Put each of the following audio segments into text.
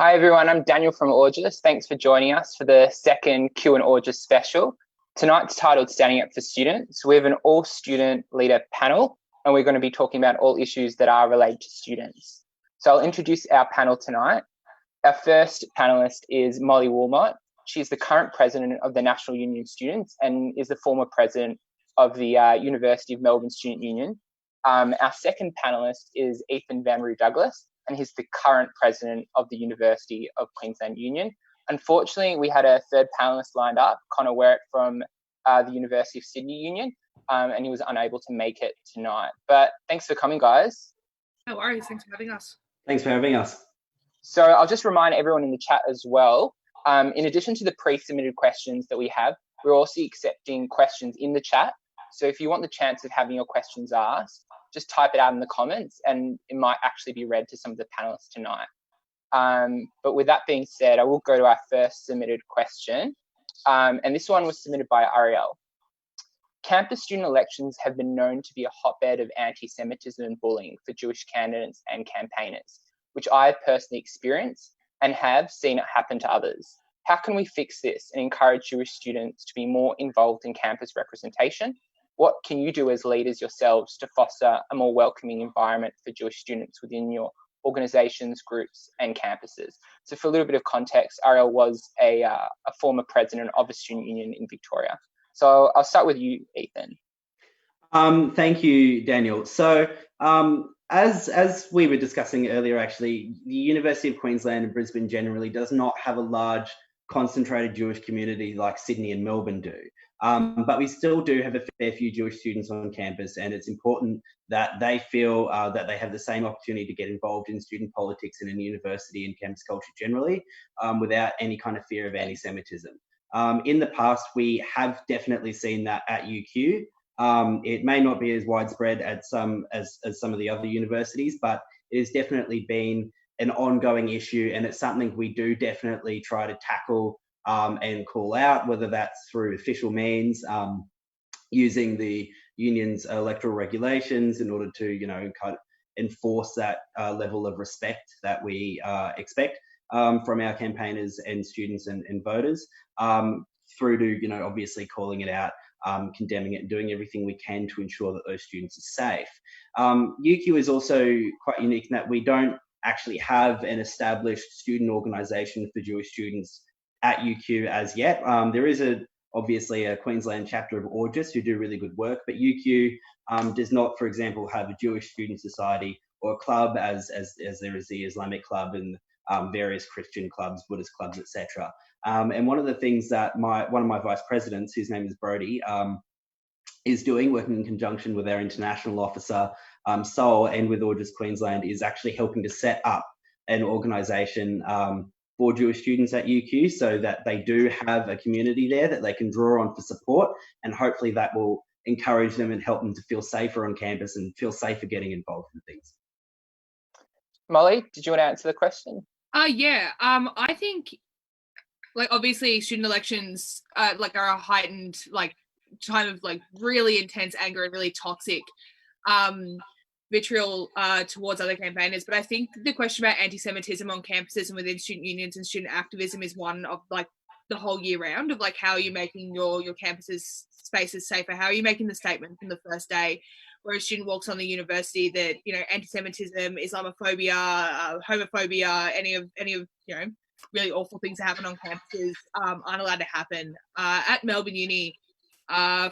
Hi everyone, I'm Daniel from AUJS. Thanks for joining us for the second Q&AUJS special. Tonight's titled Standing Up for Students. We have an all-student leader panel, and we're going to be talking about all issues that are related to students. So I'll introduce our panel tonight. Our first panelist is Molly Willmott. She's the current president of the National Union Students and is the former president of the University of Melbourne Student Union. Our second panelist is Ethan Van Roo Douglas, and he's the current president of the University of Queensland Union. Unfortunately, we had a third panelist lined up, Wherrett from the University of Sydney Union, and he was unable to make it tonight. But thanks for coming, guys. No worries, thanks for having us. Thanks for having us. So I'll just remind everyone in the chat as well, in addition to the pre-submitted questions that we have, we're also accepting questions in the chat. So if you want the chance of having your questions asked, just type it out in the comments and it might actually be read to some of the panelists tonight. But with that being said, I will go to our first submitted question. And this one was submitted by Ariel. Campus student elections have been known to be a hotbed of anti-Semitism and bullying for Jewish candidates and campaigners, which I have personally experienced and have seen it happen to others. How can we fix this and encourage Jewish students to be more involved in campus representation? What can you do as leaders yourselves to foster a more welcoming environment for Jewish students within your organisations, groups and campuses? So for a little bit of context, Ariel was a former president of a student union in Victoria. So I'll start with you, Ethan. Thank you, Daniel. So as we were discussing earlier, actually, the University of Queensland and Brisbane generally does not have a large concentrated Jewish community like Sydney and Melbourne do. But we still do have a fair few Jewish students on campus, and it's important that they feel that they have the same opportunity to get involved in student politics and in university and campus culture generally, without any kind of fear of anti-Semitism. In the past, we have definitely seen that at UQ. It may not be as widespread as some of the other universities, but it has definitely been an ongoing issue, and it's something we do definitely try to tackle and call out, whether that's through official means, using the union's electoral regulations in order to, kind of enforce that level of respect that we expect from our campaigners and students and voters, through to, obviously calling it out, condemning it and doing everything we can to ensure that those students are safe. UQ is also quite unique in that we don't actually have an established student organisation for Jewish students at UQ as yet. There is obviously a Queensland chapter of AUJS who do really good work, but UQ does not, for example, have a Jewish student society or a club as there is the Islamic club and various Christian clubs, Buddhist clubs, etc. And one of the things that one of my vice presidents, whose name is Brody, is doing, working in conjunction with our international officer, Sol, and with AUJS Queensland, is actually helping to set up an organisation for Jewish students at UQ so that they do have a community there that they can draw on for support, and hopefully that will encourage them and help them to feel safer on campus and feel safer getting involved in things. Molly, did you want to answer the question? Yeah, I think, obviously student elections are a heightened time of really intense anger and really toxic vitriol towards other campaigners. But I think the question about anti-Semitism on campuses and within student unions and student activism is one of the whole year round of how are you making your campuses spaces safer? How are you making the statement from the first day where a student walks on the university that anti-Semitism, Islamophobia, homophobia, any of really awful things that happen on campuses aren't allowed to happen. At Melbourne Uni,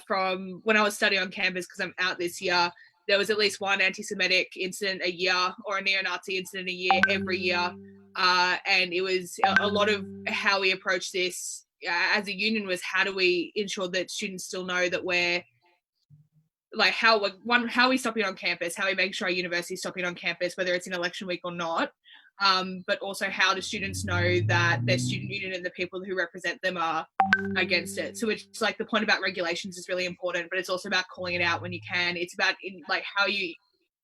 from when I was studying on campus, because I'm out this year, there was at least one anti-Semitic incident a year or a neo-Nazi incident a year, every year. And it was a lot of how we approach this as a union was how do we ensure that students still know that we're how are we stopping on campus, how are we making sure our university is stopping on campus, whether it's in election week or not. But also how do students know that their student union and the people who represent them are against it. So it's the point about regulations is really important, but it's also about calling it out when you can. It's about how you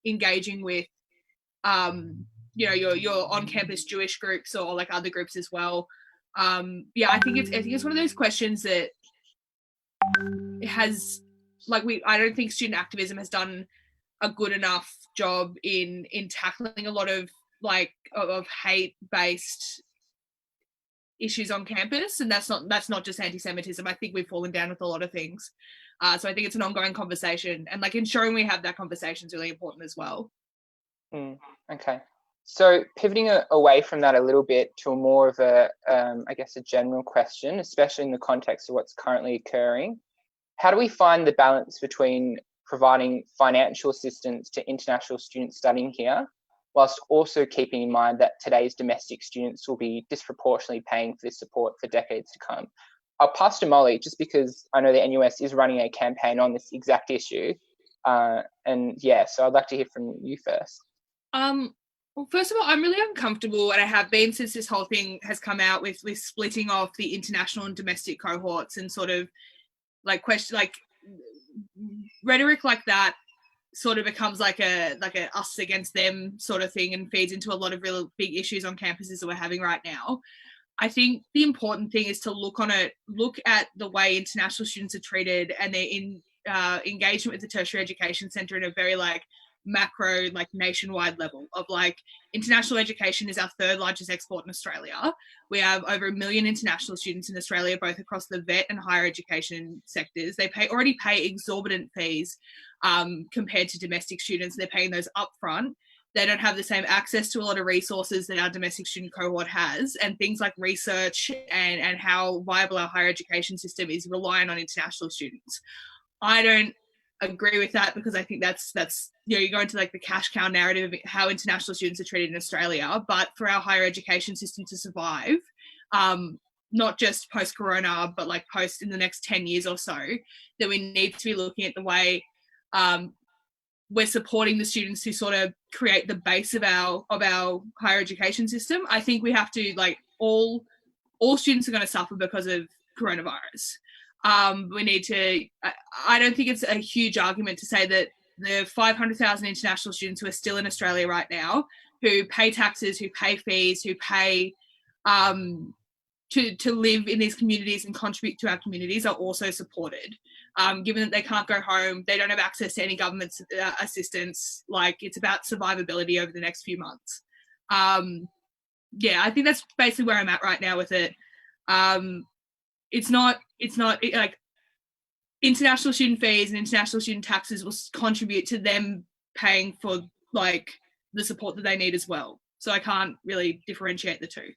engaging with your on-campus Jewish groups or other groups as well. I think it's one of those questions that it has I don't think student activism has done a good enough job in tackling a lot of of hate-based issues on campus, and that's not just anti-Semitism. I think we've fallen down with a lot of things. So I think it's an ongoing conversation, and like ensuring we have that conversation is really important as well. Okay. So pivoting away from that a little bit to a more of a, I guess, a general question, especially in the context of what's currently occurring. How do we find the balance between providing financial assistance to international students studying here, whilst also keeping in mind that today's domestic students will be disproportionately paying for this support for decades to come? I'll pass to Molly, just because I know the NUS is running a campaign on this exact issue. And yeah, so I'd like to hear from you first. Well, first of all, I'm really uncomfortable, and I have been since this whole thing has come out, with splitting off the international and domestic cohorts, and sort of like rhetoric like that sort of becomes like a us against them sort of thing, and feeds into a lot of real big issues on campuses that we're having right now. I think the important thing is to look at the way international students are treated, and their engagement with the tertiary education centre in a very like macro, like nationwide level of like, international education is our third largest export in Australia. We have over 1 million international students in Australia, both across the vet and higher education sectors. They already pay exorbitant fees compared to domestic students. They're paying those upfront. They don't have the same access to a lot of resources that our domestic student cohort has, and things like research and how viable our higher education system is reliant on international students. I don't agree with that, because I think that's you go into like the cash cow narrative of how international students are treated in Australia. But for our higher education system to survive, not just post-corona, but like post in the next 10 years or so, that we need to be looking at the way we're supporting the students who sort of create the base of our higher education system. I think we have to, like, all students are going to suffer because of coronavirus. We need to, I don't think it's a huge argument to say that the 500,000 international students who are still in Australia right now, who pay taxes, who pay fees, who pay to live in these communities and contribute to our communities, are also supported. Given that they can't go home, they don't have access to any government assistance. Like, it's about survivability over the next few months. Yeah, I think that's basically where I'm at right now with it. It's not like international student fees and international student taxes will contribute to them paying for like the support that they need as well. So I can't really differentiate the two.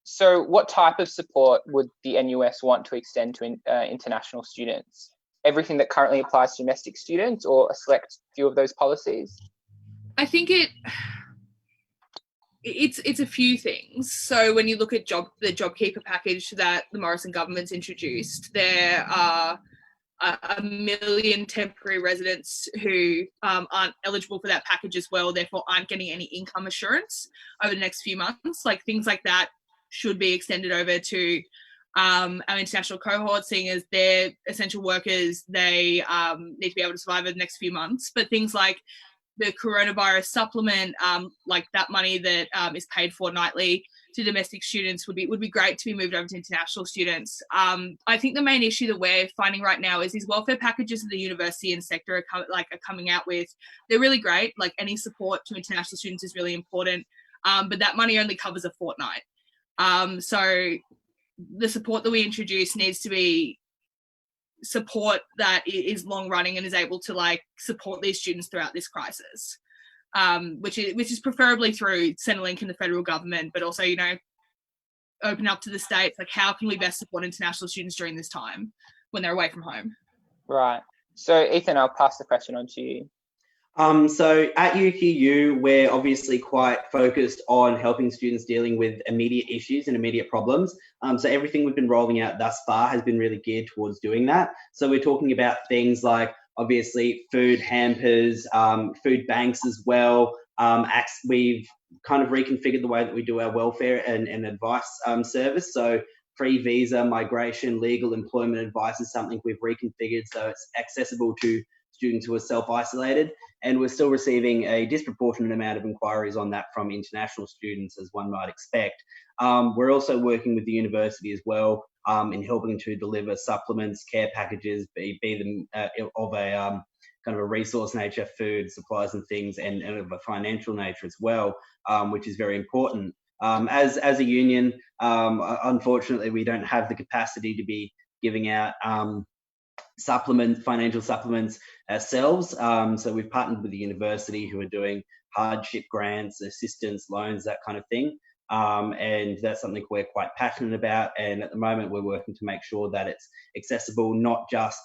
So what type of support would the NUS want to extend to international students? Everything that currently applies to domestic students, or a select few of those policies? I think it's a few things. So when you look at the JobKeeper package that the Morrison government's introduced, there are 1 million temporary residents who aren't eligible for that package as well, therefore aren't getting any income assurance over the next few months. Like, things like that should be extended over to our international cohort, seeing as they're essential workers. They need to be able to survive over the next few months. But things like the coronavirus supplement, like that money that is paid fortnightly to domestic students would be great to be moved over to international students. I think the main issue that we're finding right now is these welfare packages that the university and sector are coming out with. They're really great. Like, any support to international students is really important, but that money only covers a fortnight. So the support that we introduce needs to be support that is long running and is able to like support these students throughout this crisis, which is preferably through Centrelink and the federal government, but also, open up to the states. Like, how can we best support international students during this time when they're away from home? Right. So Ethan, I'll pass the question on to you. So at UQU, we're obviously quite focused on helping students dealing with immediate issues and immediate problems. So everything we've been rolling out thus far has been really geared towards doing that. So we're talking about things like, obviously, food hampers, food banks as well. We've kind of reconfigured the way that we do our welfare and advice service. So free visa, migration, legal employment advice is something we've reconfigured so it's accessible to students who are self-isolated, and we're still receiving a disproportionate amount of inquiries on that from international students, as one might expect. We're also working with the university as well in helping to deliver supplements, care packages, be them of a kind of a resource nature, food, supplies and things, and of a financial nature as well, which is very important. As a union, unfortunately, we don't have the capacity to be giving out financial supplements ourselves. So we've partnered with the university who are doing hardship grants, assistance, loans, that kind of thing. And that's something we're quite passionate about. And at the moment, we're working to make sure that it's accessible, not just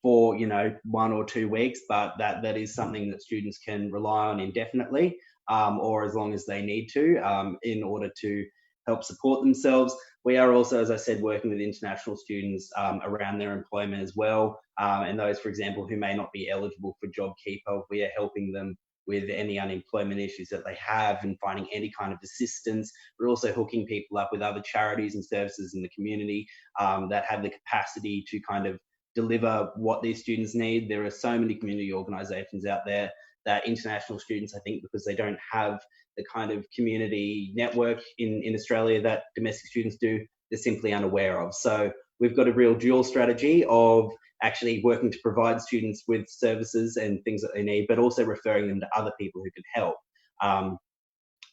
for 1 or 2 weeks, but that is something that students can rely on indefinitely, or as long as they need to, in order to help support themselves. We are also, as I said, working with international students around their employment as well. And those, for example, who may not be eligible for JobKeeper, we are helping them with any unemployment issues that they have and finding any kind of assistance. We're also hooking people up with other charities and services in the community that have the capacity to kind of deliver what these students need. There are so many community organisations out there that international students, I think, because they don't have the kind of community network in Australia that domestic students do, they're simply unaware of. So we've got a real dual strategy of actually working to provide students with services and things that they need, but also referring them to other people who can help.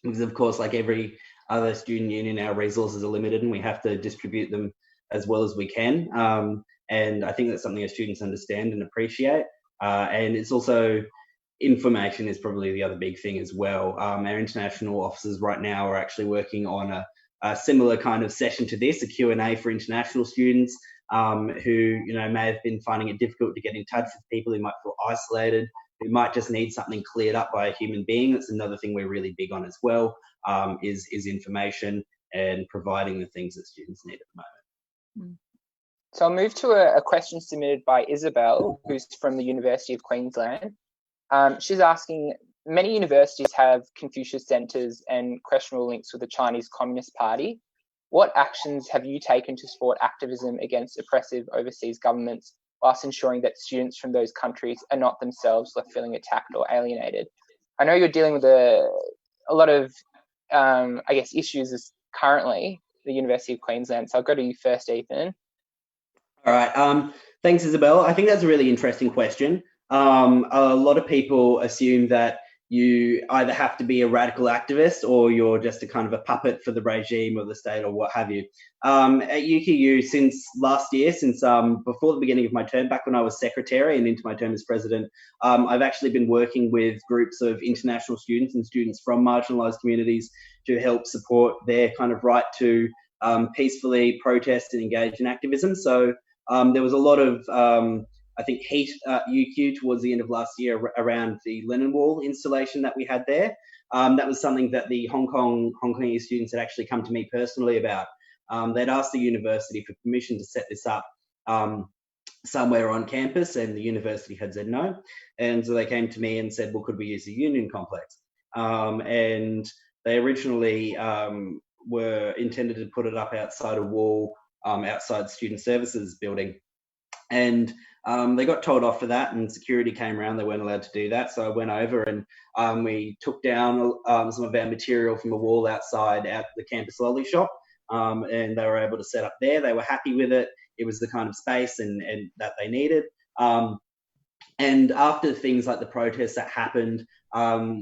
Because of course, like every other student union, our resources are limited and we have to distribute them as well as we can. And I think that's something our students understand and appreciate. And it's also, information is probably the other big thing as well. Our international officers right now are actually working on a similar kind of session to this, a Q&A for international students who may have been finding it difficult to get in touch with people, who might feel isolated, who might just need something cleared up by a human being. That's another thing we're really big on as well, is information and providing the things that students need at the moment. So I'll move to a question submitted by Isabel, who's from the University of Queensland. She's asking, many universities have Confucius centres and questionable links with the Chinese Communist Party. What actions have you taken to support activism against oppressive overseas governments whilst ensuring that students from those countries are not themselves left feeling attacked or alienated? I know you're dealing with a lot of, issues currently at the University of Queensland, so I'll go to you first, Ethan. All right. Thanks, Isabel. I think that's a really interesting question. A lot of people assume that you either have to be a radical activist or you're just a kind of a puppet for the regime or the state or what have you. At UQU, since last year, since before the beginning of my term, back when I was secretary and into my term as president, I've actually been working with groups of international students and students from marginalised communities to help support their kind of right to peacefully protest and engage in activism. So there was a lot of I think heat at UQ towards the end of last year around the Lenin Wall installation that we had there. That was something that the Hongkongese students had actually come to me personally about. They'd asked the university for permission to set this up somewhere on campus, and the university had said no. And so they came to me and said, well, could we use the union complex? And they originally were intended to put it up outside a wall, outside student services building. And they got told off for that, and security came around. They weren't allowed to do that. So I went over and we took down some of our material from the wall outside at the campus lolly shop, and they were able to set up there. They were happy with it. It was the kind of space and that they needed. And after things like the protests that happened,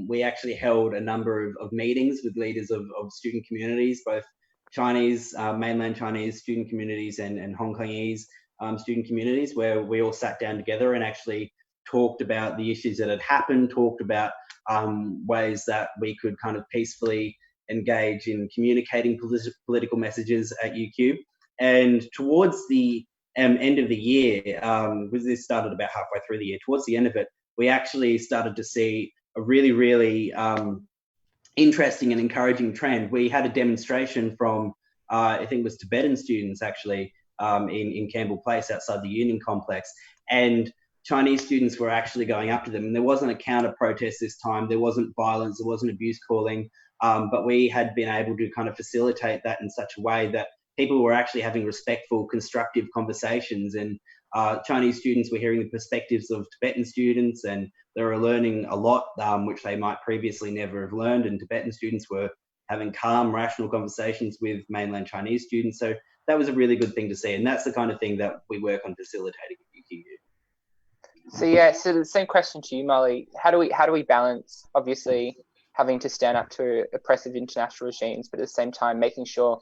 we actually held a number of meetings with leaders of student communities, both Chinese, mainland Chinese student communities and Hongkongese student communities, where we all sat down together and actually talked about the issues that had happened, talked about ways that we could kind of peacefully engage in communicating political messages at UQ. And towards the end of the year, this started about halfway through the year, towards the end of it, we actually started to see a really, really interesting and encouraging trend. We had a demonstration from, I think it was Tibetan students actually, in Campbell Place outside the Union complex, and Chinese students were actually going up to them, and there wasn't a counter protest this time. There wasn't violence, there wasn't abuse calling, but we had been able to kind of facilitate that in such a way that people were actually having respectful, constructive conversations, and Chinese students were hearing the perspectives of Tibetan students, and they were learning a lot, which they might previously never have learned, and Tibetan students were having calm, rational conversations with mainland Chinese students. So that was a really good thing to see, and that's the kind of thing that we work on facilitating at UQU. So yeah, so the same question to you, Molly. How do we balance, obviously, having to stand up to oppressive international regimes, but at the same time making sure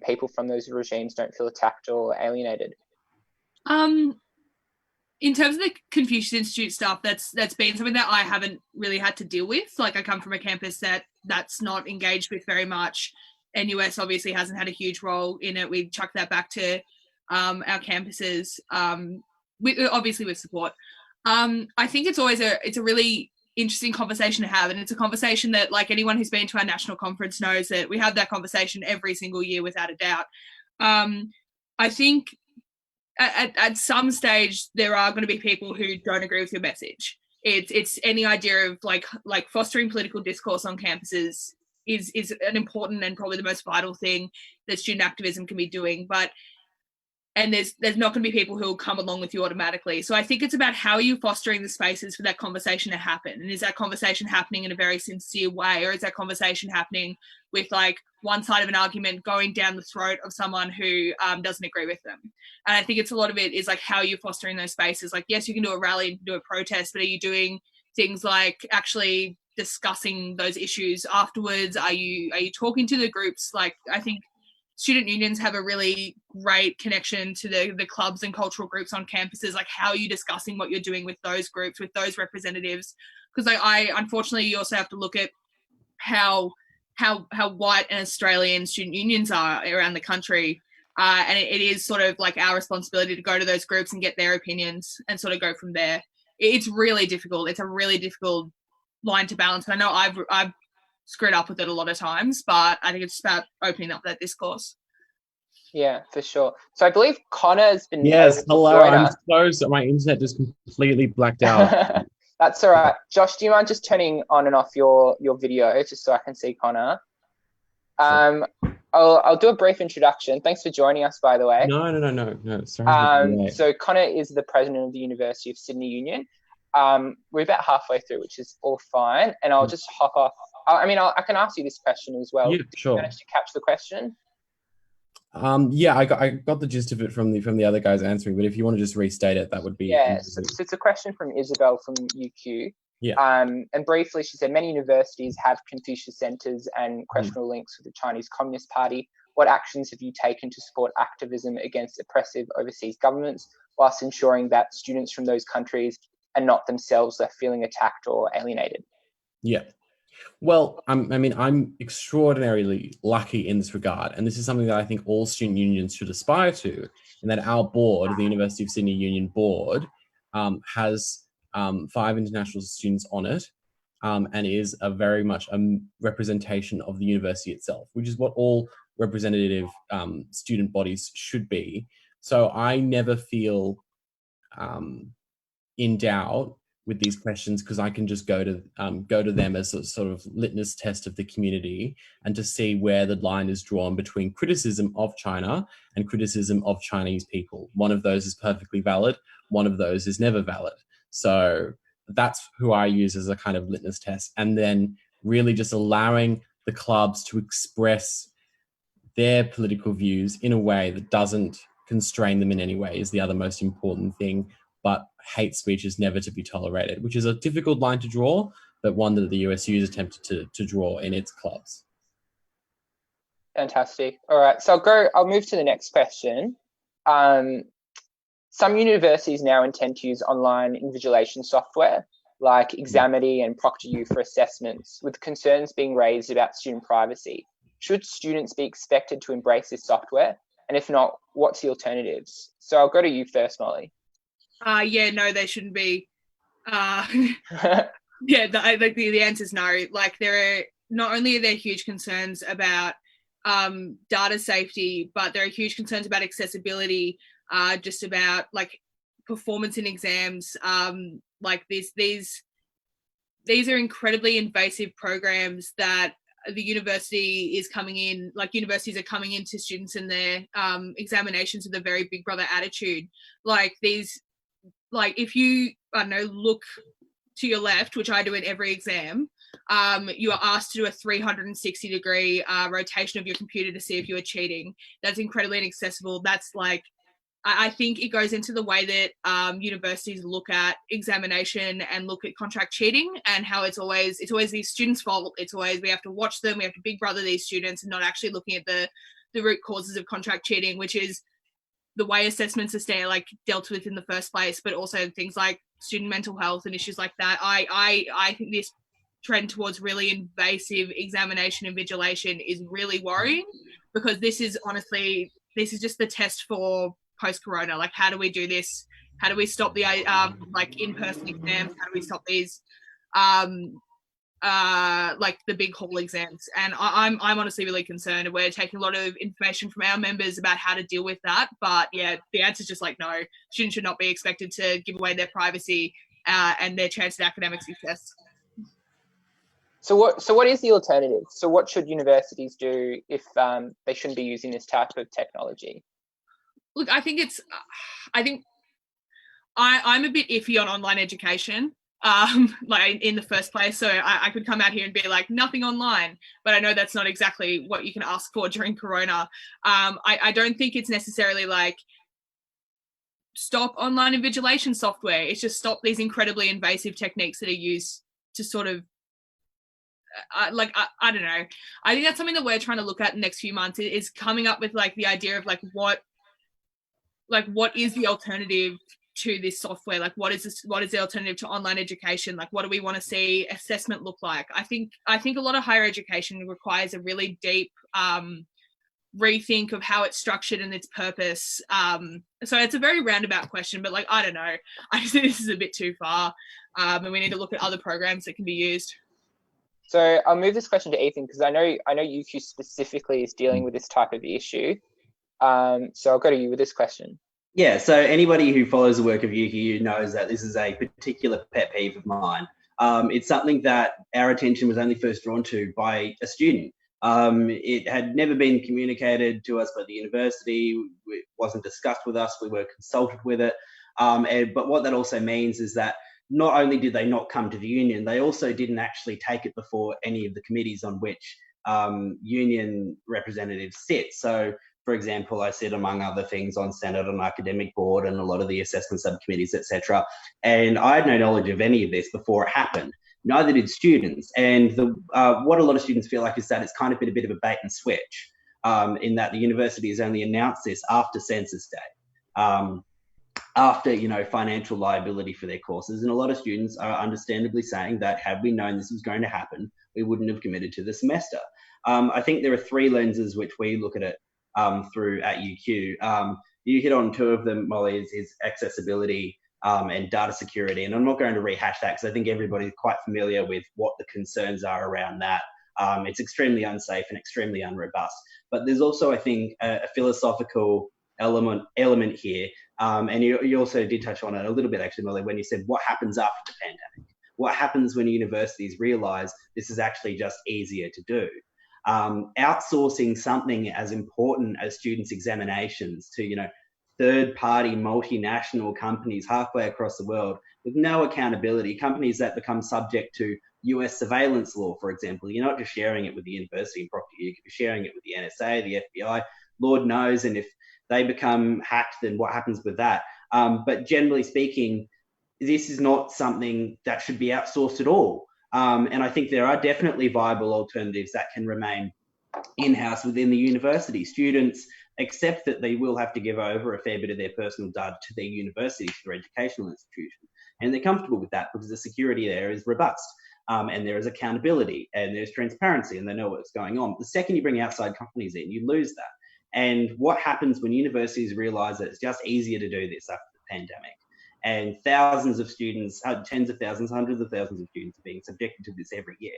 people from those regimes don't feel attacked or alienated? In terms of the Confucius Institute stuff, that's been something that I haven't really had to deal with. Like, I come from a campus that's not engaged with very much. NUS obviously hasn't had a huge role in it. We chuck that back to our campuses, obviously with support. I think it's always a really interesting conversation to have, and it's a conversation that, like, anyone who's been to our national conference knows that we have that conversation every single year without a doubt. I think at some stage there are going to be people who don't agree with your message. It's any idea of like fostering political discourse on campuses is an important and probably the most vital thing that student activism can be doing. And there's not going to be people who will come along with you automatically. So I think it's about how are you fostering the spaces for that conversation to happen? And is that conversation happening in a very sincere way? Or is that conversation happening with like one side of an argument going down the throat of someone who doesn't agree with them? And I think it's a lot of it is like, how are you fostering those spaces? Like, yes, you can do a rally, you can do a protest, but are you doing things like actually discussing those issues afterwards? Are you talking to the groups? Like, I think student unions have a really great connection to the clubs and cultural groups on campuses. Like, how are you discussing what you're doing with those groups, with those representatives? Because I unfortunately, you also have to look at how white and Australian student unions are around the country. And it is sort of like our responsibility to go to those groups and get their opinions and sort of go from there. It's really difficult. It's a really difficult line to balance. And I know I've screwed up with it a lot of times, but I think it's about opening up that discourse. Yeah, for sure. So I believe Connor has been. Yes, hello. I'm so my internet just completely blacked out. That's all right. Josh, do you mind just turning on and off your video just so I can see Connor? Sure. I'll do a brief introduction. Thanks for joining us, by the way. No. Sorry. So Connor is the president of the University of Sydney Union. We're about halfway through, which is all fine. And I'll just hop off. I can ask you this question as well. Yeah, sure. Did you manage to catch the question? Yeah, I got the gist of it from the other guys answering, but if you want to just restate it, that would be. Yeah, so it's a question from Isabel from UQ. Yeah. And briefly, she said, many universities have Confucius centres and questionable links with the Chinese Communist Party. What actions have you taken to support activism against oppressive overseas governments whilst ensuring that students from those countries are not themselves left feeling attacked or alienated? Yeah. Well, I'm extraordinarily lucky in this regard, and this is something that I think all student unions should aspire to, in that our board, the University of Sydney Union Board, has 5 international students on it, and is a very much a representation of the university itself, which is what all representative student bodies should be. So I never feel in doubt with these questions, because I can just go to them as a sort of litmus test of the community, and to see where the line is drawn between criticism of China and criticism of Chinese people. One of those is perfectly valid, one of those is never valid. So that's who I use as a kind of litmus test, and then really just allowing the clubs to express their political views in a way that doesn't constrain them in any way is the other most important thing. But hate speech is never to be tolerated, which is a difficult line to draw, but one that the USU has attempted to draw in its clubs. Fantastic. All right, so I'll move to the next question. Some universities now intend to use online invigilation software like Examity and ProctorU for assessments, with concerns being raised about student privacy. Should students be expected to embrace this software? And if not, what's the alternatives? So I'll go to you first, Molly. Yeah, no, they shouldn't be. Yeah, the answer is no. Like, there are not only are there huge concerns about data safety, but there are huge concerns about accessibility, just about like performance in exams. Like these are incredibly invasive programs that the university is coming in, like universities are coming into students in their examinations with a very big brother attitude. Like if you, I don't know, look to your left, which I do in every exam, you are asked to do a 360-degree rotation of your computer to see if you are cheating. That's incredibly inaccessible. That's like I think it goes into the way that universities look at examination and look at contract cheating, and how it's always these students' fault. It's always we have to watch them, we have to big brother these students, and not actually looking at the root causes of contract cheating, which is the way assessments are dealt with in the first place, but also things like student mental health and issues like that. I think this trend towards really invasive examination and invigilation is really worrying, because this is just the test for post-corona. Like, how do we do this? How do we stop the in-person exams? How do we stop these the big hall exams? And I'm honestly really concerned. We're taking a lot of information from our members about how to deal with that, but yeah, the answer is just no. Students should not be expected to give away their privacy and their chance at academic success. So what is the alternative? So what should universities do if they shouldn't be using this type of technology? Look, I think I'm a bit iffy on online education, in the first place. So I could come out here and be like, nothing online, but I know that's not exactly what you can ask for during Corona. I don't think it's necessarily stop online invigilation software. It's just stop these incredibly invasive techniques that are used to sort of, I don't know. I think that's something that we're trying to look at in the next few months, is coming up with the idea of what is the alternative to this software? What is the alternative to online education? What do we want to see assessment look like? I think a lot of higher education requires a really deep rethink of how it's structured and its purpose. So it's a very roundabout question, but I don't know. I just think this is a bit too far, and we need to look at other programs that can be used. So I'll move this question to Ethan, because I know UQ specifically is dealing with this type of issue. So I'll go to you with this question. Yeah, so anybody who follows the work of UQ knows that this is a particular pet peeve of mine. It's something that our attention was only first drawn to by a student. It had never been communicated to us by the university. It wasn't discussed with us. We were consulted with it. But what that also means is that not only did they not come to the union, they also didn't actually take it before any of the committees on which union representatives sit. So, for example, I sit, among other things, on Senate and Academic Board and a lot of the assessment subcommittees, etc. And I had no knowledge of any of this before it happened. Neither did students. And what a lot of students feel like is that it's kind of been a bit of a bait and switch, in that the university has only announced this after census day, after financial liability for their courses. And a lot of students are understandably saying that had we known this was going to happen, we wouldn't have committed to the semester. I think there are three lenses which we look at it through at UQ. You hit on two of them, Molly, is accessibility and data security. And I'm not going to rehash that because I think everybody's quite familiar with what the concerns are around that. It's extremely unsafe and extremely unrobust. But there's also, I think, a philosophical element here. And you also did touch on it a little bit, actually, Molly, when you said what happens after the pandemic? What happens when universities realise this is actually just easier to do? Outsourcing something as important as students' examinations to, third-party multinational companies halfway across the world with no accountability, companies that become subject to US surveillance law, for example. You're not just sharing it with the university and Proctor, you could be sharing it with the NSA, the FBI, Lord knows, and if they become hacked, then what happens with that? But generally speaking, this is not something that should be outsourced at all. And I think there are definitely viable alternatives that can remain in-house within the university. Students accept that they will have to give over a fair bit of their personal data to their university, to their educational institution. And they're comfortable with that because the security there is robust, and there is accountability and there's transparency and they know what's going on. The second you bring outside companies in, you lose that. And what happens when universities realise that it's just easier to do this after the pandemic? And thousands of students, tens of thousands, hundreds of thousands of students are being subjected to this every year.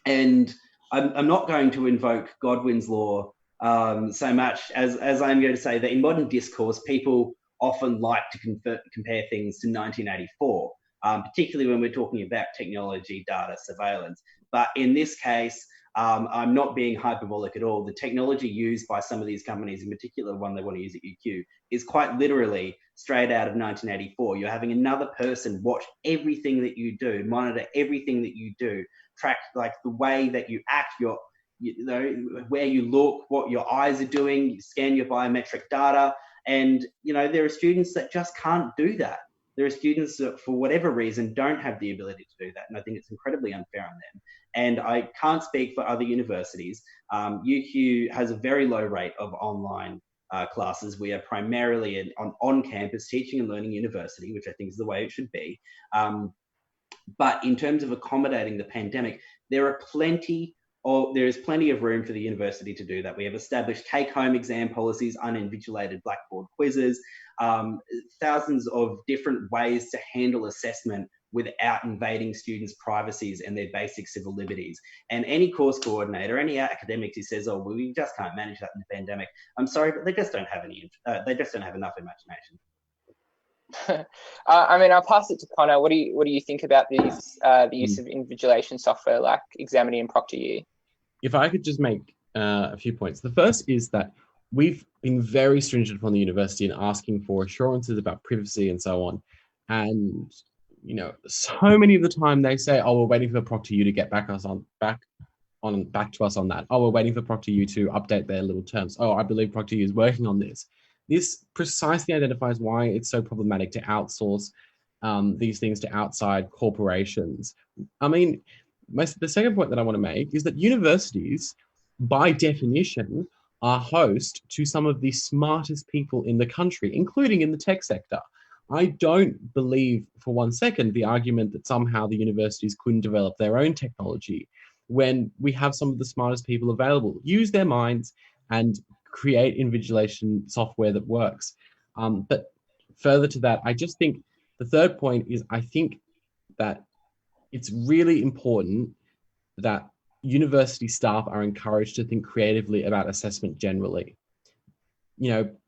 And I'm not going to invoke Godwin's law so much as I'm going to say that in modern discourse, people often like to compare things to 1984, particularly when we're talking about technology, data, surveillance. But in this case, I'm not being hyperbolic at all. The technology used by some of these companies, in particular one they want to use at UQ, is quite literally straight out of 1984. You're having another person watch everything that you do, monitor everything that you do, track the way that you act, where you look, what your eyes are doing, you scan your biometric data, And, there are students that just can't do that. There are students that, for whatever reason, don't have the ability to do that. And I think it's incredibly unfair on them. And I can't speak for other universities. UQ has a very low rate of online classes. We are primarily an on-campus teaching and learning university, which I think is the way it should be. But in terms of accommodating the pandemic, there is plenty of room for the university to do that. We have established take-home exam policies, uninvigilated Blackboard quizzes, thousands of different ways to handle assessment without invading students' privacies and their basic civil liberties. And any course coordinator, any academic who says, "Oh, well, we just can't manage that in the pandemic," I'm sorry, but they just don't have enough imagination. I'll pass it to Connor. What do you think about these the use of invigilation software like Examity and ProctorU? If I could just make a few points. The first is that we've been very stringent upon the university in asking for assurances about privacy and so on. And, so many of the time they say, "Oh, we're waiting for ProctorU to get back to us on that. Oh, we're waiting for ProctorU to update their little terms. Oh, I believe ProctorU is working on this." This precisely identifies why it's so problematic to outsource these things to outside corporations. The second point that I want to make is that universities, by definition, are host to some of the smartest people in the country, including in the tech sector. I don't believe for one second the argument that somehow the universities couldn't develop their own technology when we have some of the smartest people available. Use their minds and create invigilation software that works. But further to that, I just think the third point is I think that it's really important that university staff are encouraged to think creatively about assessment generally.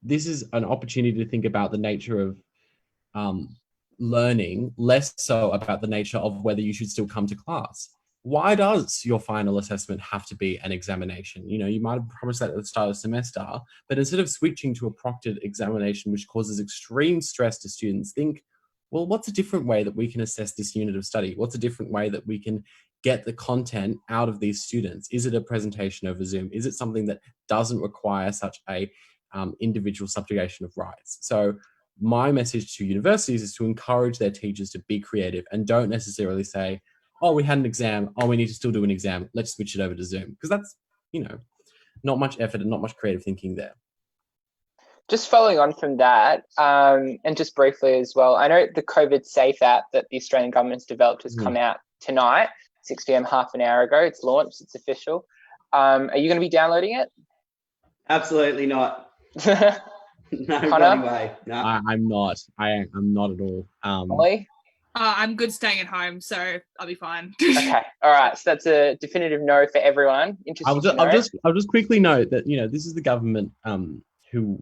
This is an opportunity to think about the nature of learning, less so about the nature of whether you should still come to class. Why does your final assessment have to be an examination? You might have promised that at the start of the semester, but instead of switching to a proctored examination, which causes extreme stress to students, think, well, what's a different way that we can assess this unit of study? What's a different way that we can get the content out of these students? Is it a presentation over Zoom? Is it something that doesn't require such a individual subjugation of rights? So my message to universities is to encourage their teachers to be creative and don't necessarily say, "Oh, we had an exam. Oh, we need to still do an exam. Let's switch it over to Zoom." Because that's, not much effort and not much creative thinking there. Just following on from that, and just briefly as well, I know the COVID Safe app that the Australian government's developed has come out tonight, 6 p.m, half an hour ago. It's launched. It's official. Are you going to be downloading it? Absolutely not. No Connor? way. No. I'm not. I'm not at all. Molly? I'm good staying at home, so I'll be fine. Okay. All right. So that's a definitive no for everyone. Interesting. I'll just quickly note that this is the government who,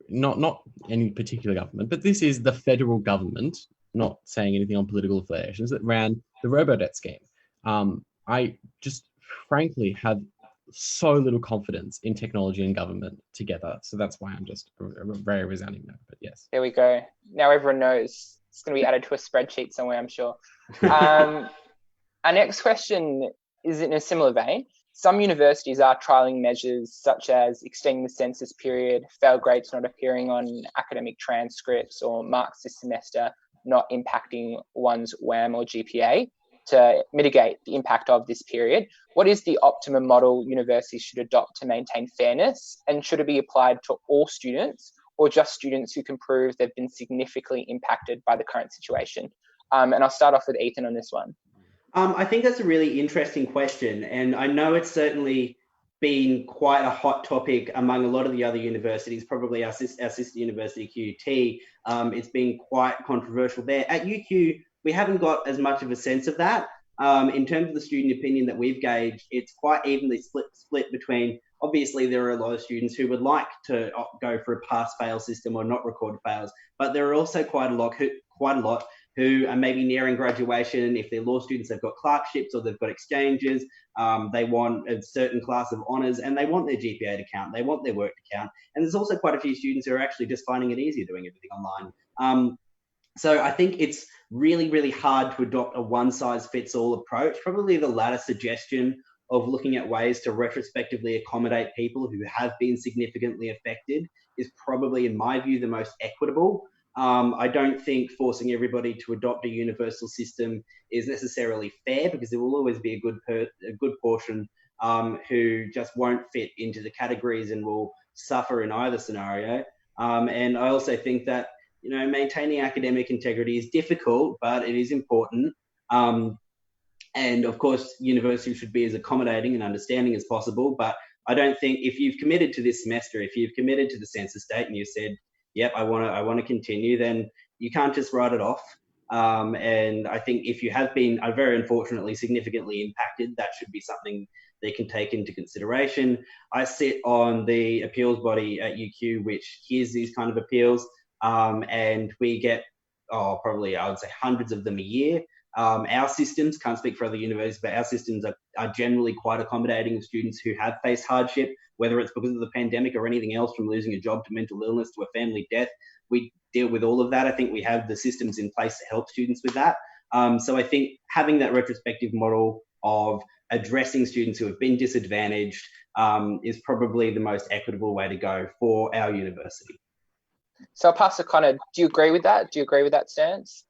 not any particular government, but this is the federal government. Not saying anything on political affiliations, that ran the robo-debt scheme. I just frankly have so little confidence in technology and government together, so that's why I'm just a very resounding no. But yes. There we go. Now everyone knows. It's going to be added to a spreadsheet somewhere, I'm sure. Our next question is in a similar vein. Some universities are trialling measures such as extending the census period, fail grades not appearing on academic transcripts, or marks this semester not impacting one's WAM or GPA to mitigate the impact of this period. What is the optimum model universities should adopt to maintain fairness, and should it be applied to all students or just students who can prove they've been significantly impacted by the current situation? And I'll start off with Ethan on this one. I think that's a really interesting question, and I know it's certainly been quite a hot topic among a lot of the other universities, probably our sister university, QUT. It's been quite controversial there. At UQ, we haven't got as much of a sense of that. In terms of the student opinion that we've gauged, it's quite evenly split between, obviously there are a lot of students who would like to go for a pass-fail system or not record fails, but there are also quite a lot who are maybe nearing graduation. If they're law students, they've got clerkships or they've got exchanges. They want a certain class of honours and they want their GPA to count. They want their work to count. And there's also quite a few students who are actually just finding it easier doing everything online. So I think it's really, really hard to adopt a one-size-fits-all approach. Probably the latter suggestion of looking at ways to retrospectively accommodate people who have been significantly affected is probably, in my view, the most equitable. I don't think forcing everybody to adopt a universal system is necessarily fair, because there will always be a good portion who just won't fit into the categories and will suffer in either scenario. And I also think that, you know, maintaining academic integrity is difficult, but it is important. And of course, universities should be as accommodating and understanding as possible. But I don't think, if you've committed to this semester, if you've committed to the census date and you said, yep, I want to continue, then you can't just write it off. And I think if you have been very unfortunately significantly impacted, that should be something they can take into consideration. I sit on the appeals body at UQ, which hears these kind of appeals, and we get probably, I would say, hundreds of them a year. Our systems, can't speak for other universities, but our systems are generally quite accommodating of students who have faced hardship, whether it's because of the pandemic or anything else, from losing a job to mental illness to a family death. We deal with all of that. I think we have the systems in place to help students with that. So I think having that retrospective model of addressing students who have been disadvantaged is probably the most equitable way to go for our university. So I'll pass to Connor. Do you agree with that? Do you agree with that stance?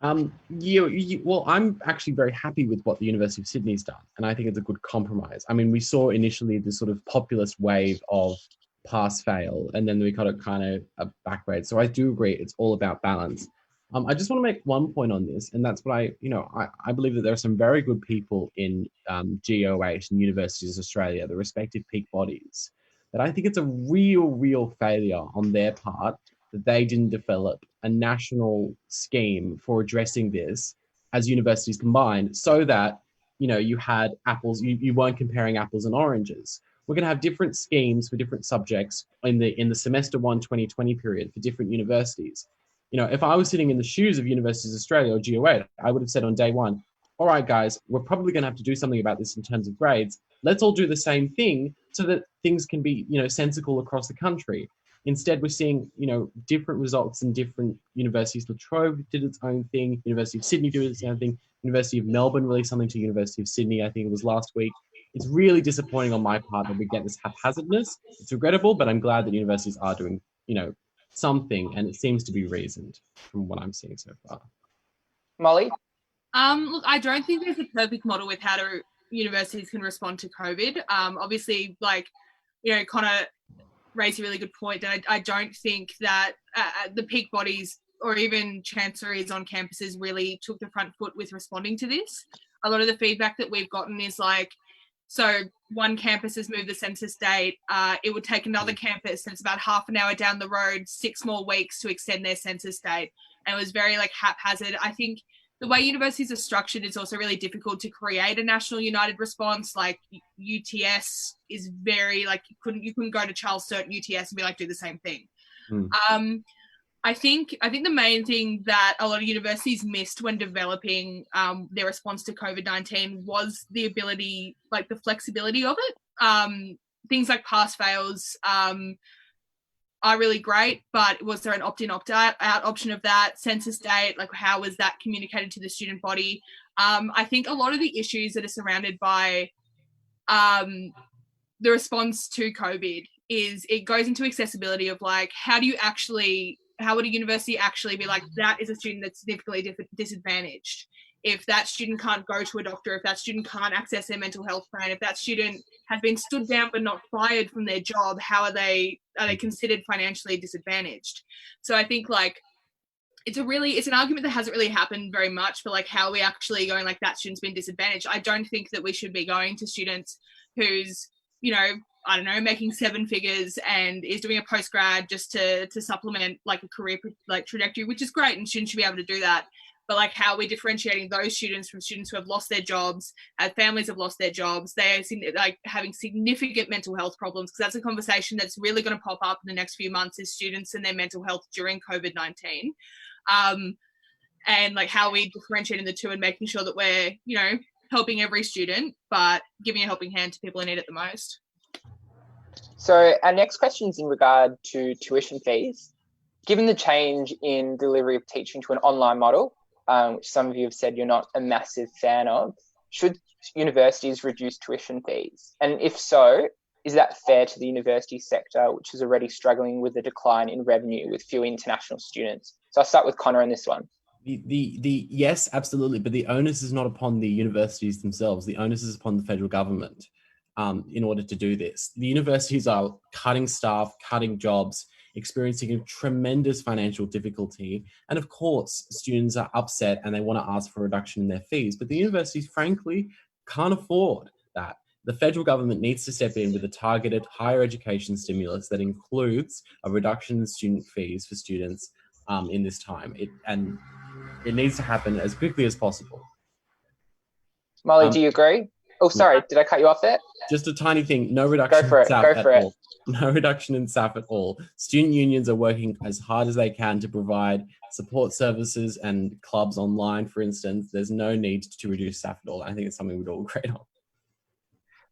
Well, I'm actually very happy with what the University of Sydney's done, and I think it's a good compromise. I mean, we saw initially this sort of populist wave of pass-fail, and then we got a kind of a backgrade. So I do agree it's all about balance. I just want to make one point on this, and that's what I believe that there are some very good people in GOH and Universities of Australia, the respective peak bodies, that I think it's a real failure on their part that they didn't develop a national scheme for addressing this as universities combined, so that, you know, you had apples, you weren't comparing apples and oranges. We're going to have different schemes for different subjects in the semester 1 2020 period for different universities. You know, if I was sitting in the shoes of Universities of Australia or GOA, I would have said on day one, all right, guys, we're probably going to have to do something about this in terms of grades. Let's all do the same thing so that things can be, you know, sensical across the country. Instead, we're seeing, you know, different results in different universities. La Trobe did its own thing. University of Sydney did its own thing. University of Melbourne released something to University of Sydney, I think it was last week. It's really disappointing on my part that we get this haphazardness. It's regrettable, but I'm glad that universities are doing, you know, something, and it seems to be reasoned from what I'm seeing so far. Molly? Look, I don't think there's a perfect model with how universities can respond to COVID. Obviously, like, you know, Connor raised a really good point, and I don't think that the peak bodies or even chancelleries on campuses really took the front foot with responding to this. A lot of the feedback that we've gotten is like, so one campus has moved the census date. It would take another campus that's about half an hour down the road 6 more weeks to extend their census date. And it was very like haphazard. I think the way universities are structured, it's also really difficult to create a national united response. Like UTS is very like, you couldn't go to Charles Sturt UTS and be like, do the same thing. I think the main thing that a lot of universities missed when developing their response to COVID-19 was the ability, like the flexibility of it. Things like pass fails are really great, but was there an opt-in, opt-out option of that? Census date, like how was that communicated to the student body? I think a lot of the issues that are surrounded by the response to COVID is it goes into accessibility of like, how would a university actually be like, that is a student that's significantly disadvantaged? If that student can't go to a doctor, if that student can't access their mental health plan, if that student has been stood down but not fired from their job, how are they considered financially disadvantaged? So I think like it's an argument that hasn't really happened very much for like how are we actually going like that student's been disadvantaged. I don't think that we should be going to students who's, you know, I don't know, making 7 figures and is doing a postgrad just to supplement like a career like trajectory, which is great, and students should be able to do that. But like how are we differentiating those students from students who have lost their jobs, families have lost their jobs, they are like having significant mental health problems, because that's a conversation that's really going to pop up in the next few months, is students and their mental health during COVID-19. And like how are we differentiating the two and making sure that we're, you know, helping every student, but giving a helping hand to people who need it the most. So our next question is in regard to tuition fees. Given the change in delivery of teaching to an online model, which some of you have said you're not a massive fan of, should universities reduce tuition fees? And if so, is that fair to the university sector, which is already struggling with a decline in revenue with few international students? So I'll start with Connor on this one. The yes, absolutely, but the onus is not upon the universities themselves. The onus is upon the federal government in order to do this. The universities are cutting staff, cutting jobs, experiencing a tremendous financial difficulty. And of course, students are upset and they want to ask for a reduction in their fees, but the universities, frankly, can't afford that. The federal government needs to step in with a targeted higher education stimulus that includes a reduction in student fees for students in this time. It needs to happen as quickly as possible. Molly, do you agree? Oh, sorry, did I cut you off there? Just a tiny thing, no reduction in SAF at all. No reduction in SAF at all. Student unions are working as hard as they can to provide support services and clubs online, for instance. There's no need to reduce SAF at all. I think it's something we'd all agree on.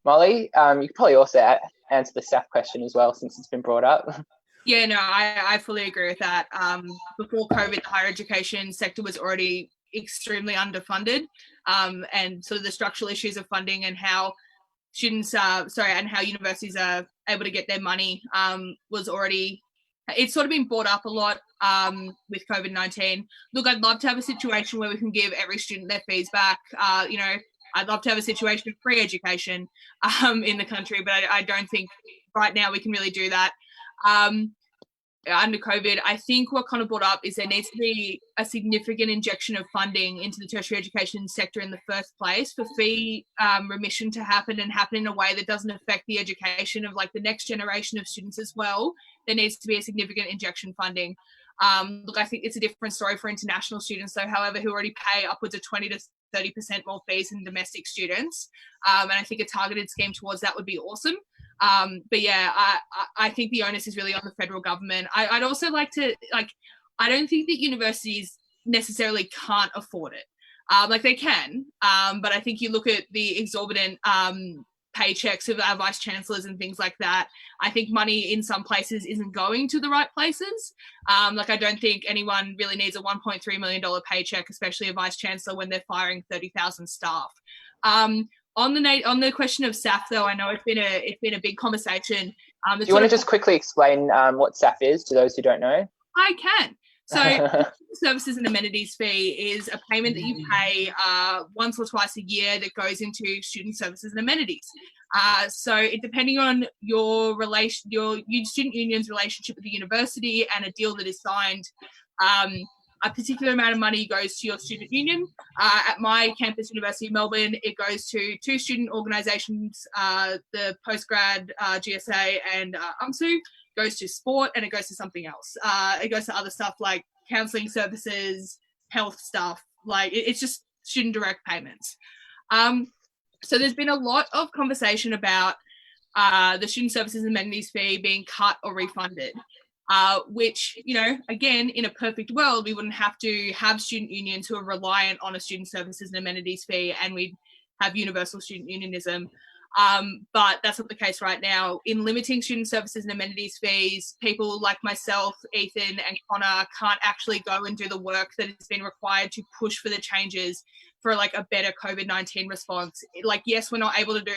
Molly, you could probably also answer the SAF question as well, since it's been brought up. Yeah, no, I fully agree with that. Before COVID, the higher education sector was already extremely underfunded, and sort of the structural issues of funding and how how universities are able to get their money was already, it's sort of been brought up a lot with COVID-19. Look, I'd love to have a situation where we can give every student their fees back. I'd love to have a situation of free education in the country, but I don't think right now we can really do that. Under COVID, I think what kind of brought up is there needs to be a significant injection of funding into the tertiary education sector in the first place for fee remission to happen and happen in a way that doesn't affect the education of like the next generation of students as well. There needs to be a significant injection funding. Look, I think it's a different story for international students, though, however, who already pay upwards of 20 to 30% more fees than domestic students. And I think a targeted scheme towards that would be awesome. But yeah, I think the onus is really on the federal government. I'd also like to, I don't think that universities necessarily can't afford it. They can, but I think you look at the exorbitant paychecks of our vice chancellors and things like that. I think money in some places isn't going to the right places. I don't think anyone really needs a $1.3 million paycheck, especially a vice chancellor when they're firing 30,000 staff. On the question of SAF, though, I know it's been a big conversation. Do you want to just quickly explain what SAF is to those who don't know? I can. So services and amenities fee is a payment that you pay once or twice a year that goes into student services and amenities. So it, depending on your student union's relationship with the university and a deal that is signed, a particular amount of money goes to your student union. At my campus, University of Melbourne, it goes to two student organisations, the postgrad GSA and UMSU, goes to sport, and it goes to something else. It goes to other stuff like counselling services, health stuff. It's just student direct payments. So there's been a lot of conversation about the student services and amenities fee being cut or refunded. Which, again, in a perfect world, we wouldn't have to have student unions who are reliant on a student services and amenities fee, and we'd have universal student unionism. But that's not the case right now. In limiting student services and amenities fees, people like myself, Ethan, and Connor can't actually go and do the work that has been required to push for the changes for a better COVID-19 response. Yes, we're not able to do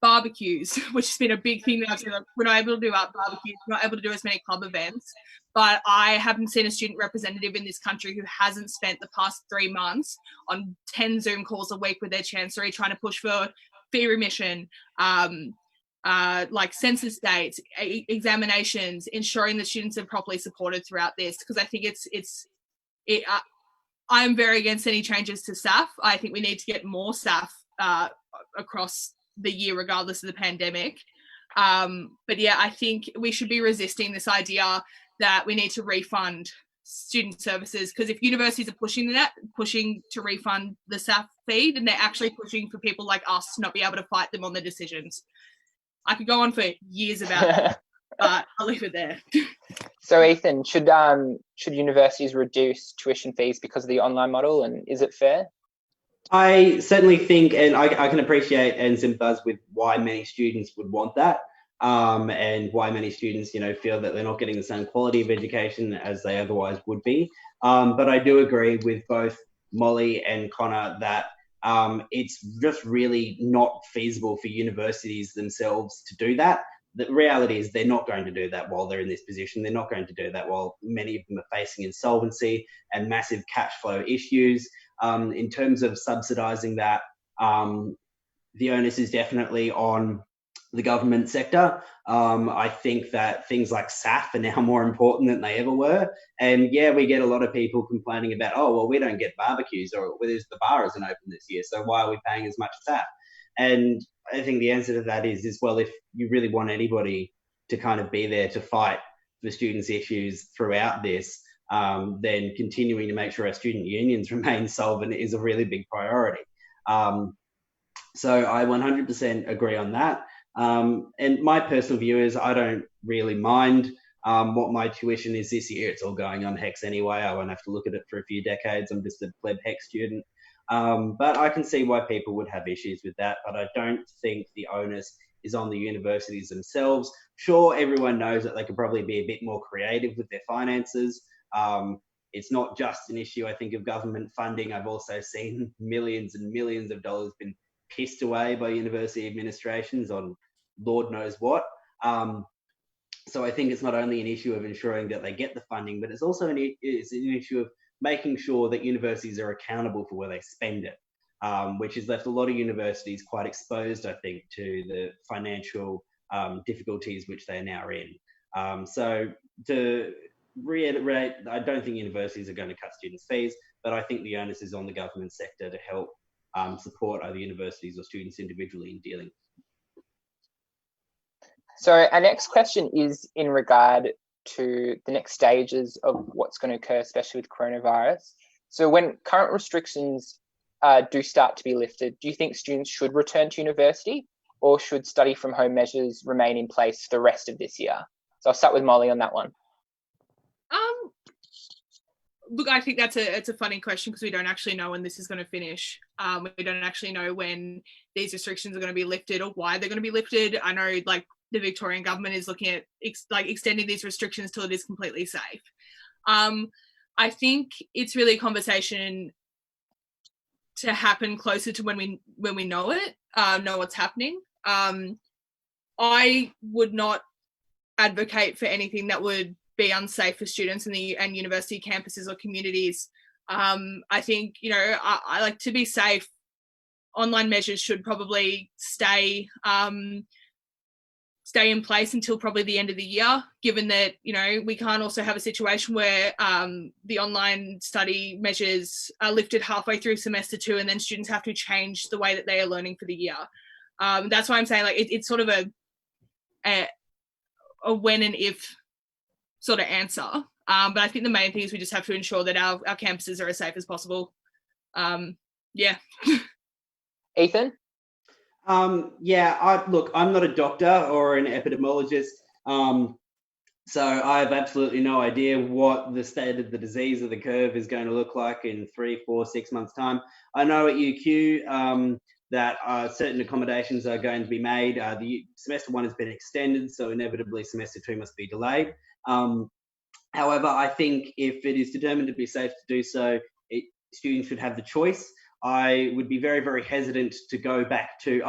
barbecues, which has been a big thing that I've seen. We're not able to do barbecues, we're not able to do as many club events, but I haven't seen a student representative in this country who hasn't spent the past 3 months on 10 Zoom calls a week with their chancellery trying to push for fee remission, census dates, examinations, ensuring that students are properly supported throughout this, because I think I'm very against any changes to SAF. I think we need to get more SAF across the year regardless of the pandemic. But yeah, I think we should be resisting this idea that we need to refund student services, because if universities are pushing to refund the SAF fee, then they're actually pushing for people like us to not be able to fight them on the decisions. I could go on for years about it, but I'll leave it there. So Ethan, should universities reduce tuition fees because of the online model, and is it fair? I certainly think, and I can appreciate and sympathise with why many students would want that, and why many students, feel that they're not getting the same quality of education as they otherwise would be. But I do agree with both Molly and Connor that it's just really not feasible for universities themselves to do that. The reality is they're not going to do that while they're in this position. They're not going to do that while many of them are facing insolvency and massive cash flow issues. In terms of subsidising that, the onus is definitely on the government sector. I think that things like SAF are now more important than they ever were. And yeah, we get a lot of people complaining about, oh, well, we don't get barbecues, or the bar isn't open this year, so why are we paying as much SAF? And I think the answer to that is, well, if you really want anybody to kind of be there to fight for students' issues throughout this, then continuing to make sure our student unions remain solvent is a really big priority. So I 100% agree on that. And my personal view is I don't really mind what my tuition is this year. It's all going on HEX anyway. I won't have to look at it for a few decades. I'm just a pleb HEX student. But I can see why people would have issues with that. But I don't think the onus is on the universities themselves. Sure, everyone knows that they could probably be a bit more creative with their finances. It's not just an issue, I think, of government funding. I've also seen millions and millions of dollars been pissed away by university administrations on Lord knows what. So I think it's not only an issue of ensuring that they get the funding, but it's also an issue of making sure that universities are accountable for where they spend it, which has left a lot of universities quite exposed, I think, to the financial difficulties which they are now in. So to reiterate, I don't think universities are going to cut students' fees, but I think the onus is on the government sector to help support either universities or students individually in dealing. So our next question is in regard to the next stages of what's going to occur, especially with coronavirus. So when current restrictions do start to be lifted, do you think students should return to university, or should study from home measures remain in place for the rest of this year? So I'll start with Molly on that one. Look, I think it's a funny question because we don't actually know when this is going to finish. We don't actually know when these restrictions are going to be lifted or why they're going to be lifted. I know, like, the Victorian government is looking at extending these restrictions till it is completely safe. I think it's really a conversation to happen closer to when we know it, know what's happening. I would not advocate for anything that would be unsafe for students and university campuses or communities. I think, I like to be safe. Online measures should probably stay in place until probably the end of the year, given that, we can't also have a situation where the online study measures are lifted halfway through semester 2 and then students have to change the way that they are learning for the year. That's why I'm saying, like, it's sort of a when and if sort of answer. But I think the main thing is we just have to ensure that our campuses are as safe as possible. Yeah. Ethan? Look, I'm not a doctor or an epidemiologist, so I have absolutely no idea what the state of the disease or the curve is going to look like in 3, 4, 6 months' time. I know at UQ that certain accommodations are going to be made. The semester 1 has been extended, so inevitably semester 2 must be delayed. However, I think if it is determined to be safe to do so, students should have the choice. I would be very, very hesitant to go back to,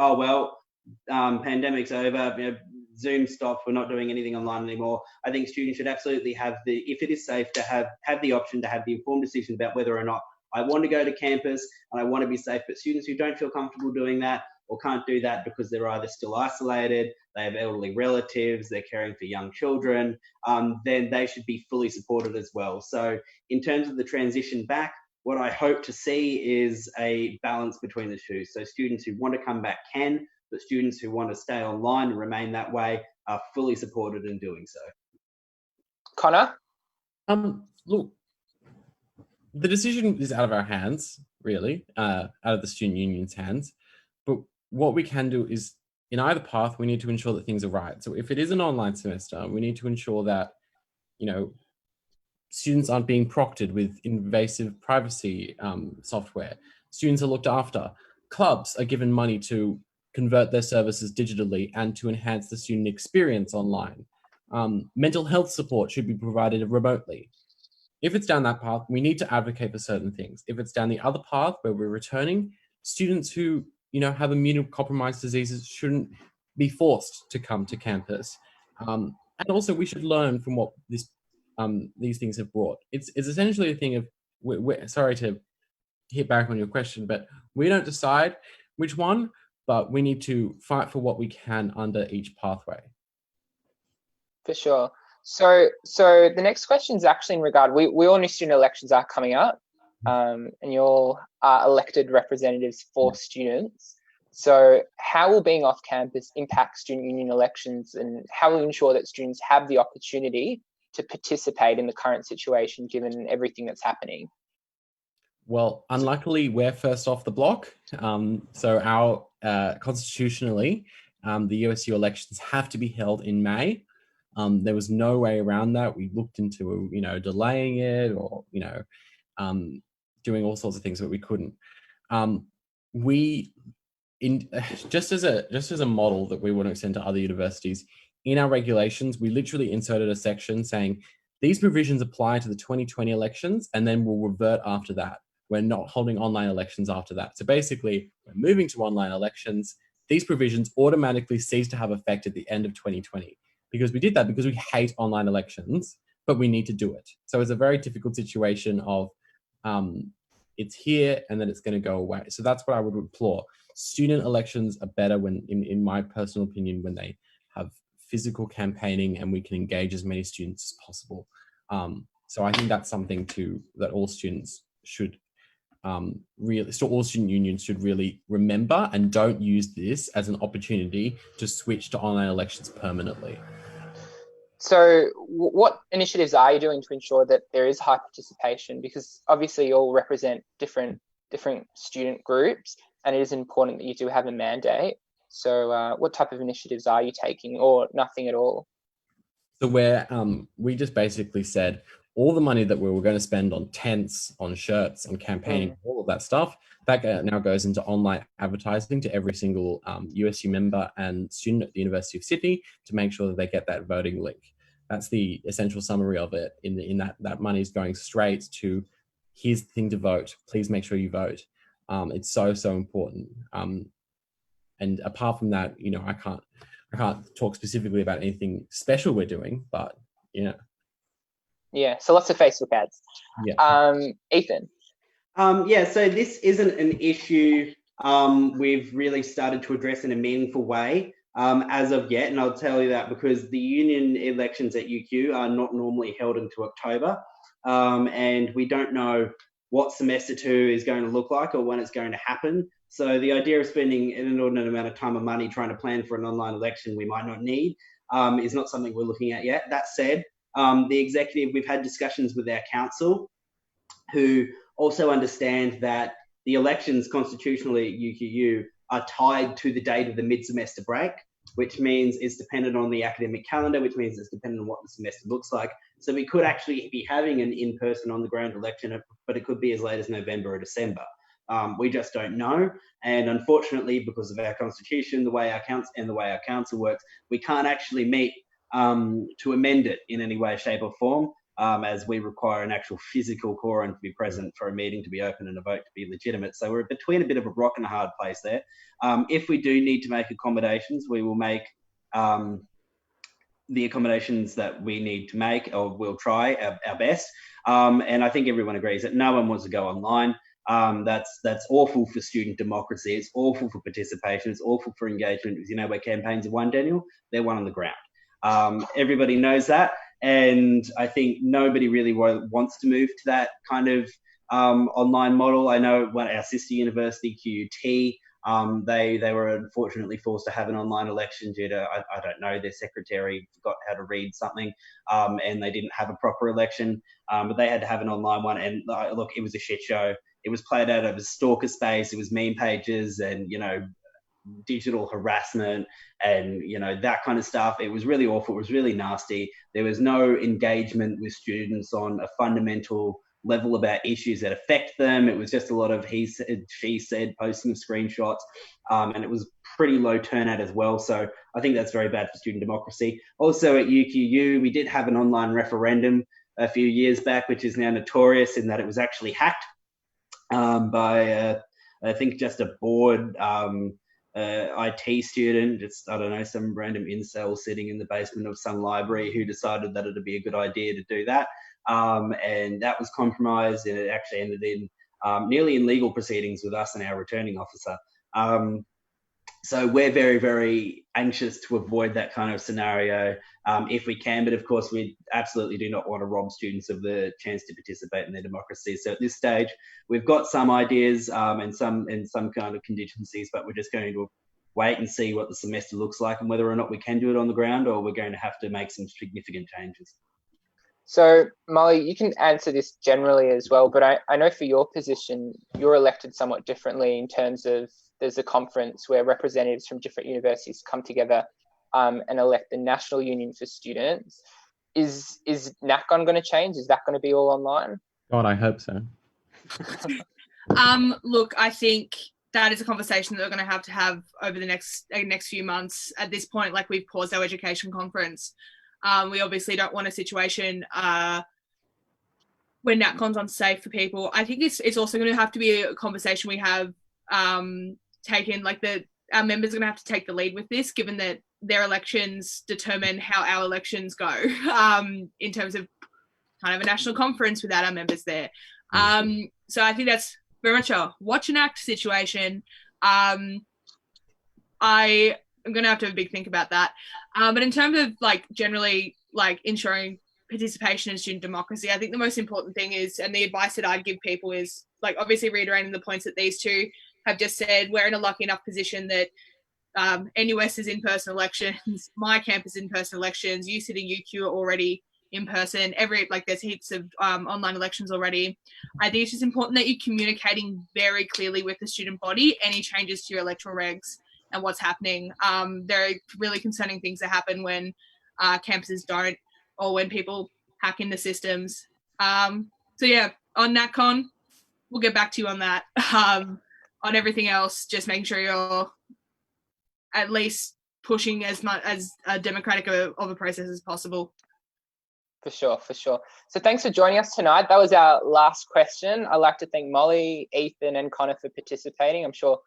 pandemic's over, Zoom stopped, we're not doing anything online anymore. I think students should absolutely have if it is safe, to have the option to have the informed decision about whether or not I want to go to campus and I want to be safe. But students who don't feel comfortable doing that or can't do that because they're either still isolated, they have elderly relatives, they're caring for young children, then they should be fully supported as well. So in terms of the transition back, what I hope to see is a balance between the two. So students who want to come back can, but students who want to stay online and remain that way are fully supported in doing so. Connor? Look, the decision is out of our hands, really, out of the student union's hands. But what we can do is, in either path, we need to ensure that things are right. So if it is an online semester, we need to ensure that, students aren't being proctored with invasive privacy software. Students are looked after. Clubs are given money to convert their services digitally and to enhance the student experience online. Mental health support should be provided remotely. If it's down that path, we need to advocate for certain things. If it's down the other path where we're returning, students who, have immunocompromised diseases shouldn't be forced to come to campus. And also we should learn from what these things have brought. It's essentially a thing of, sorry to hit back on your question, but we don't decide which one, but we need to fight for what we can under each pathway. For sure. So the next question is actually in regard, we all know student elections are coming up, and you all are elected representatives for students. So how will being off campus impact student union elections, and how will you ensure that students have the opportunity to participate in the current situation given everything that's happening? Well, unluckily, we're first off the block. So our constitutionally, the USU elections have to be held in May. There was no way around that. We looked into, delaying it or, doing all sorts of things, but we couldn't. Just as a model that we want to extend to other universities, in our regulations, we literally inserted a section saying these provisions apply to the 2020 elections, and then we'll revert after that. We're not holding online elections after that. So basically, we're moving to online elections. These provisions automatically cease to have effect at the end of 2020. Because we did that because we hate online elections, but we need to do it. So it's a very difficult situation of it's here and then it's going to go away. So that's what I would implore. Student elections are better when, in my personal opinion, when they have physical campaigning and we can engage as many students as possible. So I think that's something that all students should all student unions should really remember, and don't use this as an opportunity to switch to online elections permanently. So what initiatives are you doing to ensure that there is high participation? Because obviously you all represent different student groups, and it is important that you do have a mandate. So what type of initiatives are you taking, or nothing at all? So we just basically said all the money that we were going to spend on tents, on shirts, on campaigning, all of that stuff, that now goes into online advertising to every single USU member and student at the University of Sydney to make sure that they get that voting link. That's the essential summary of it. In that money is going straight to, here's the thing to vote. Please make sure you vote. It's so important. And apart from that, I can't talk specifically about anything special we're doing, but Yeah, so lots of Facebook ads. Yeah. Ethan. So this isn't an issue we've really started to address in a meaningful way as of yet, and I'll tell you that because the union elections at UQ are not normally held into October, and we don't know what semester 2 is going to look like or when it's going to happen. So the idea of spending an inordinate amount of time and money trying to plan for an online election we might not need is not something we're looking at yet. That said, the executive, we've had discussions with our council, who also understand that the elections constitutionally at UQU are tied to the date of the mid-semester break, which means it's dependent on the academic calendar, which means it's dependent on what the semester looks like. So we could actually be having an in-person on-the-ground election, but it could be as late as November or December. We just don't know. And unfortunately, because of our constitution, the way our council works, we can't actually meet to amend it in any way, shape or form, as we require an actual physical quorum to be present for a meeting to be open and a vote to be legitimate. So we're between a bit of a rock and a hard place there. If we do need to make accommodations, we will make the accommodations that we need to make, or we'll try our best. And I think everyone agrees that no one wants to go online. That's awful for student democracy. It's awful for participation. It's awful for engagement. Because where campaigns are won, Daniel, they're won on the ground. Everybody knows that. And I think nobody really wants to move to that kind of online model. I know our sister university, QUT, they were unfortunately forced to have an online election due to, I don't know, their secretary forgot how to read something, and they didn't have a proper election, but they had to have an online one. And look, it was a shit show. It was played out of a stalker space. It was meme pages and, digital harassment and, that kind of stuff. It was really awful. It was really nasty. There was no engagement with students on a fundamental level about issues that affect them. It was just a lot of he said, she said, posting of screenshots, and it was pretty low turnout as well. So I think that's very bad for student democracy. Also at UQU, we did have an online referendum a few years back, which is now notorious in that it was actually hacked by I think just a bored IT student, just, I don't know, some random incel sitting in the basement of some library who decided that it'd be a good idea to do that. And that was compromised, and it actually ended in nearly in legal proceedings with us and our returning officer. So we're very, very anxious to avoid that kind of scenario if we can. But of course, we absolutely do not want to rob students of the chance to participate in their democracy. So at this stage, we've got some ideas and some kind of contingencies, but we're just going to wait and see what the semester looks like and whether or not we can do it on the ground, or we're going to have to make some significant changes. So, Molly, you can answer this generally as well, but I know for your position, you're elected somewhat differently in terms of there's a conference where representatives from different universities come together and elect the National Union for Students. Is NACON going to change? Is that going to be all online? God, I hope so. Look, I think that is a conversation that we're going to have over the next few months. At this point, like, we've paused our education conference. We obviously don't want a situation where NatCon's unsafe for people. I think it's also going to have to be a conversation we have taken, like, our members are going to have to take the lead with this, given that their elections determine how our elections go in terms of kind of a national conference without our members there. So I think that's very much a watch and act situation. I'm going to have a big think about that. But in terms of, like, generally, like, ensuring participation in student democracy, I think the most important thing is, and the advice that I'd give people is, like, obviously reiterating the points that these two have just said. We're in a lucky enough position that NUS is in-person elections, my campus in-person elections, UCIT and UQ are already in person. There's heaps of online elections already. I think it's just important that you're communicating very clearly with the student body any changes to your electoral regs and what's happening. There are really concerning things that happen when campuses don't, or when people hack into systems. So yeah, on NatCon, we'll get back to you on that. On everything else, just making sure you're at least pushing as much as democratic of a process as possible. For sure. So thanks for joining us tonight. That was our last question. I'd like to thank Molly, Ethan, and Connor for participating. I'm sure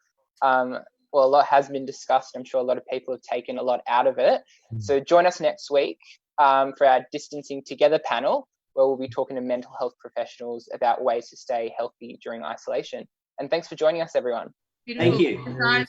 a lot has been discussed. I'm sure a lot of people have taken a lot out of it. So join us next week for our Distancing Together panel, where we'll be talking to mental health professionals about ways to stay healthy during isolation. And thanks for joining us, everyone. Beautiful. Thank you. Guys.